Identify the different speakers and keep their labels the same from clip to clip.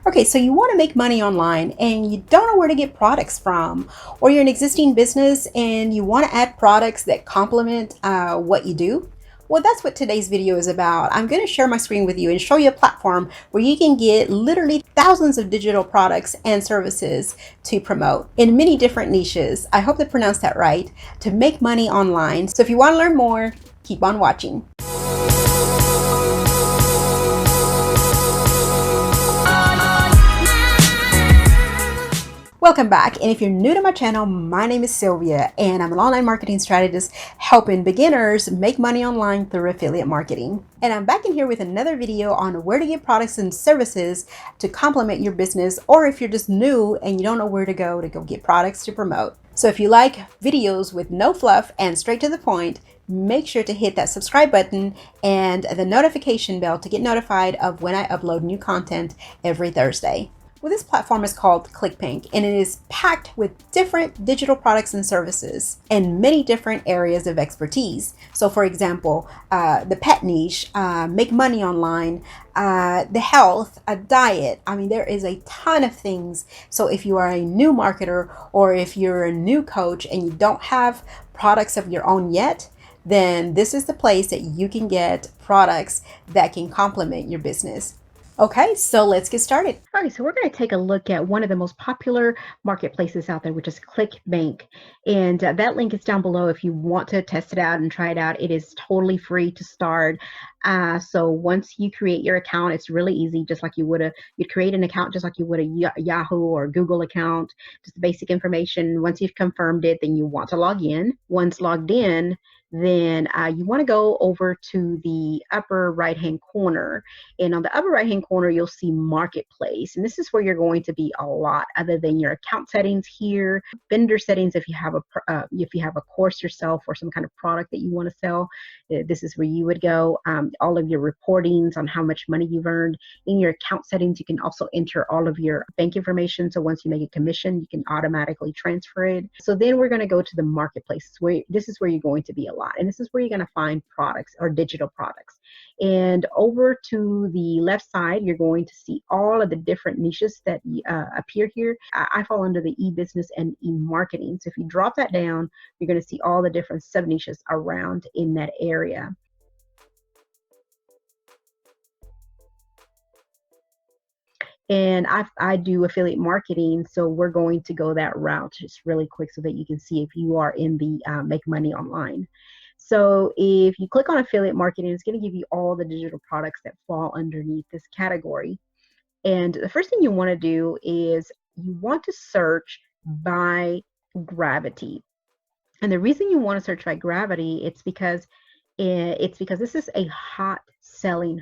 Speaker 1: Okay, so you want to make money online and you don't know where to get products from, or you're an existing business and you want to add products that complement what you do. Well, that's what today's video is about. I'm going to share my screen with you and show you a platform where you can get literally thousands of digital products and services to promote in many different niches. I hope to pronounce that right, to make money online. So if you want to learn more, keep on watching. Welcome back, and if you're new to my channel, my name is Sylvia and I'm an online marketing strategist helping beginners make money online through affiliate marketing. And I'm back in here with another video on where to get products and services to complement your business, or if you're just new and you don't know where to go get products to promote. So if you like videos with no fluff and straight to the point, make sure to hit that subscribe button and the notification bell to get notified of when I upload new content every Thursday. Well, this platform is called ClickBank, and it is packed with different digital products and services and many different areas of expertise. So for example, the pet niche, make money online, the health, a diet. I mean, there is a ton of things. So if you are a new marketer or if you're a new coach and you don't have products of your own yet, then this is the place that you can get products that can complement your business. Okay, so let's get started. All right, so we're going to take a look at one of the most popular marketplaces out there, which is ClickBank. And that link is down below if you want to test it out and try it out. It is totally free to start. So once you create your account, it's really easy, just like you'd create an account just like you would a Yahoo or Google account, just the basic information. Once you've confirmed it, then you want to log in. Once logged in, then you want to go over to the upper right hand corner, and on the upper right hand corner you'll see marketplace, and this is where you're going to be a lot other than your account settings here, vendor settings. If you have a course yourself or some kind of product that you want to sell, this is where you would go. All of your reportings on how much money you've earned. In your account settings, you can also enter all of your bank information, so once you make a commission you can automatically transfer it. So then we're going to go to the marketplace, where this is where you're going to be a lot, and this is where you're going to find products or digital products. And over to the left side you're going to see all of the different niches that appear here. I fall under the e-business and e-marketing, so if you drop that down you're going to see all the different sub niches around in that area. And I do affiliate marketing, so we're going to go that route just really quick so that you can see if you are in the make money online. So if you click on affiliate marketing, it's going to give you all the digital products that fall underneath this category. And the first thing you want to do is you want to search by gravity. And the reason you want to search by gravity, it's because this is a hot selling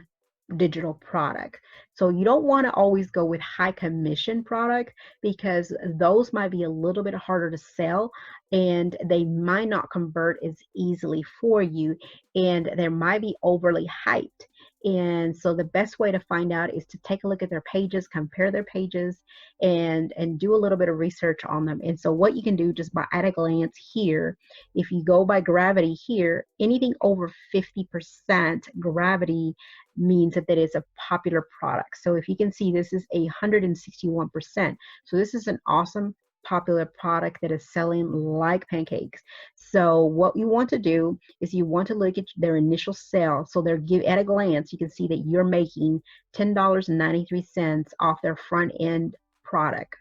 Speaker 1: digital product. So you don't want to always go with high commission product, because those might be a little bit harder to sell and they might not convert as easily for you, and they might be overly hyped. And so the best way to find out is to take a look at their pages, compare their pages, and do a little bit of research on them. And so what you can do just by at a glance here, if you go by gravity here, anything over 50% gravity means that that is a popular product. So if you can see, this is 161%. So this is an awesome popular product that is selling like pancakes. So what you want to do is you want to look at their initial sale. So they're at a glance you can see that you're making $10.93 off their front end product.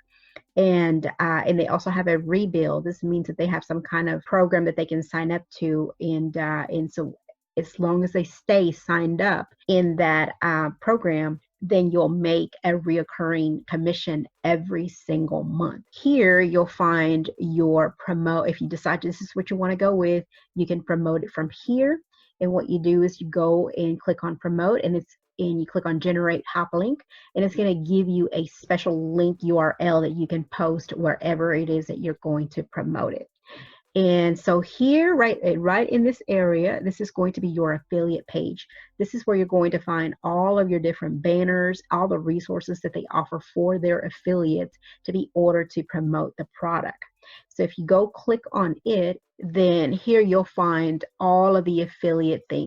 Speaker 1: And they also have a rebuild. This means that they have some kind of program that they can sign up to, and so as long as they stay signed up in that program, then you'll make a reoccurring commission every single month. Here you'll find your promote. If you decide this is what you want to go with, you can promote it from here. And what you do is you go and click on promote, and you click on generate hyperlink, and it's going to give you a special link URL that you can post wherever it is that you're going to promote it. And so here, right in this area, this is going to be your affiliate page. This is where you're going to find all of your different banners, all the resources that they offer for their affiliates to be ordered to promote the product. So if you go click on it, then here you'll find all of the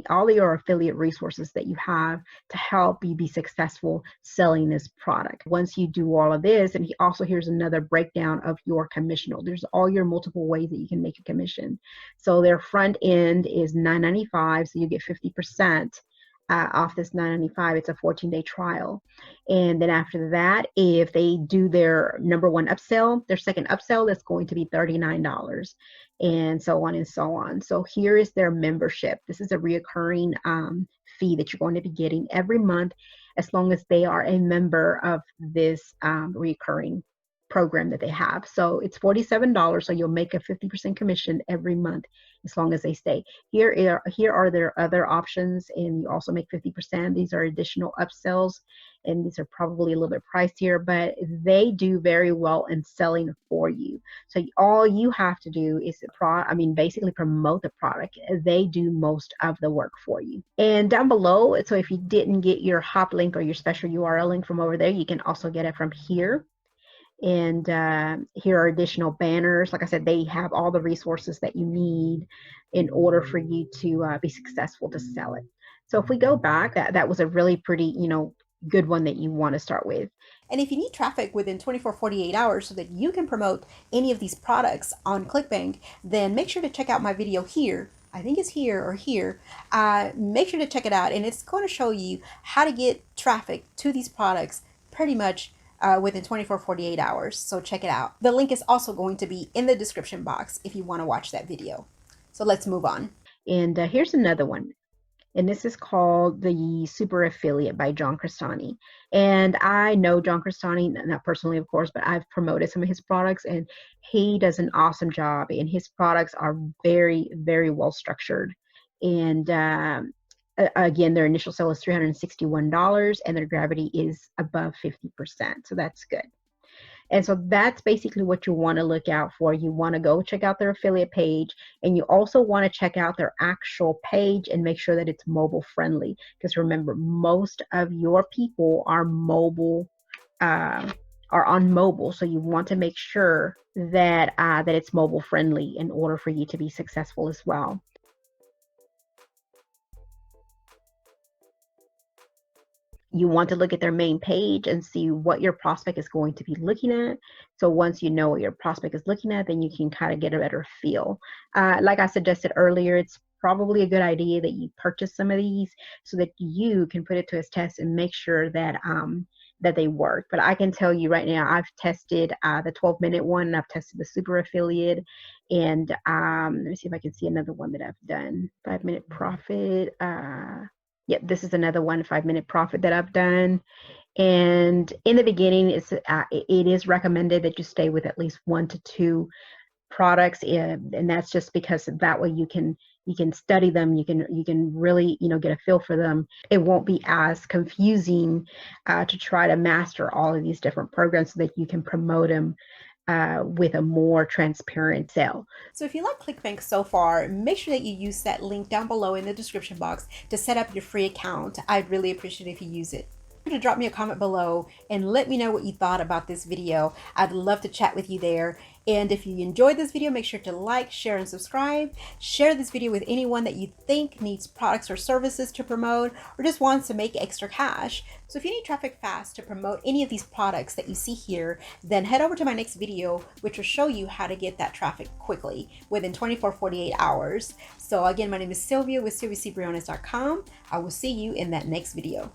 Speaker 1: all of your affiliate resources that you have to help you be successful selling this product. Once you do all of this, and here's another breakdown of your commission. There's all your multiple ways that you can make a commission. So their front end is $9.95, so you get 50%. Off this $9.95. It's a 14-day trial. And then after that, if they do their number one upsell, their second upsell, that's going to be $39, and so on and so on. So here is their membership. This is a reoccurring fee that you're going to be getting every month, as long as they are a member of this recurring program that they have. So it's $47, so you'll make a 50% commission every month as long as they stay. Here are their other options, and you also make 50%. These are additional upsells, and these are probably a little bit pricier, but they do very well in selling for you. So all you have to do is basically promote the product. They do most of the work for you. And down below, so if you didn't get your hop link or your special URL link from over there, you can also get it from here. And here are additional banners. Like I said, they have all the resources that you need in order for you to be successful to sell it. So if we go back, that was a really pretty, good one that you want to start with. And if you need traffic within 48 hours so that you can promote any of these products on ClickBank, then make sure to check out my video here. I think it's here or here. Make sure to check it out, and it's going to show you how to get traffic to these products pretty much within 48 hours. So check it out. The link is also going to be in the description box if you want to watch that video. So let's move on. And here's another one. And this is called the Super Affiliate by John Crestani. And I know John Crestani, not personally, of course, but I've promoted some of his products, and he does an awesome job. And his products are very, very well structured. And again, their initial sale is $361, and their gravity is above 50%. So that's good. And so that's basically what you want to look out for. You want to go check out their affiliate page, and you also want to check out their actual page and make sure that it's mobile friendly. Because remember, most of your people are on mobile, so you want to make sure that that it's mobile friendly in order for you to be successful as well. You want to look at their main page and see what your prospect is going to be looking at. So once you know what your prospect is looking at, then you can kind of get a better feel. Like I suggested earlier, it's probably a good idea that you purchase some of these so that you can put it to a test and make sure that that they work. But I can tell you right now, I've tested the 12-minute one, and I've tested the Super Affiliate, and let me see if I can see another one that I've done. 5-minute profit. Yep, this is another 5-minute profit that I've done. And in the beginning, it is recommended that you stay with at least 1 to 2 products, and that's just because that way you can study them, you can really get a feel for them. It won't be as confusing to try to master all of these different programs so that you can promote them with a more transparent sale. So if you like ClickBank so far, make sure that you use that link down below in the description box to set up your free account. I'd really appreciate it if you use it. To drop me a comment below and let me know what you thought about this video. I'd love to chat with you there. And if you enjoyed this video, make sure to like, share, and subscribe. Share this video with anyone that you think needs products or services to promote, or just wants to make extra cash. So if you need traffic fast to promote any of these products that you see here, then head over to my next video, which will show you how to get that traffic quickly within 48 hours. So again, my name is Sylvia with SylviaCbriones.com. I will see you in that next video.